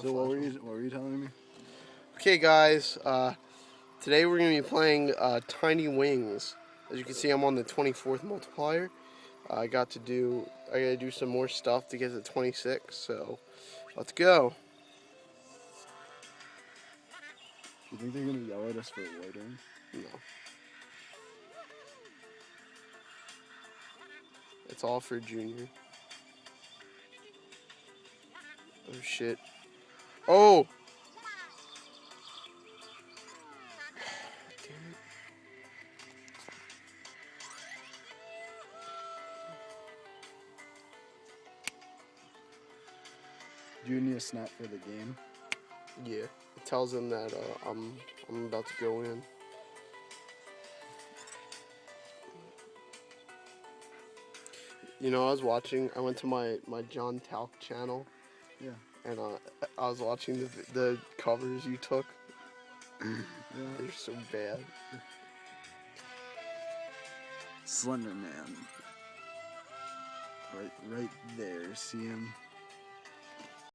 So what were you telling me? Okay, guys. Today we're gonna be playing Tiny Wings. As you can see, I'm on the 24th multiplier. I gotta do some more stuff to get to 26. So let's go. You think they're gonna yell at us for loitering? No, it's all for Junior. Oh shit. Oh. Damn it. Do you need a snap for the game? Yeah, it tells him that I'm about to go in. You know, I went to my John Talk channel. Yeah. And I was watching the covers you took. Yeah. They're so bad. Slender Man. Right there. See him?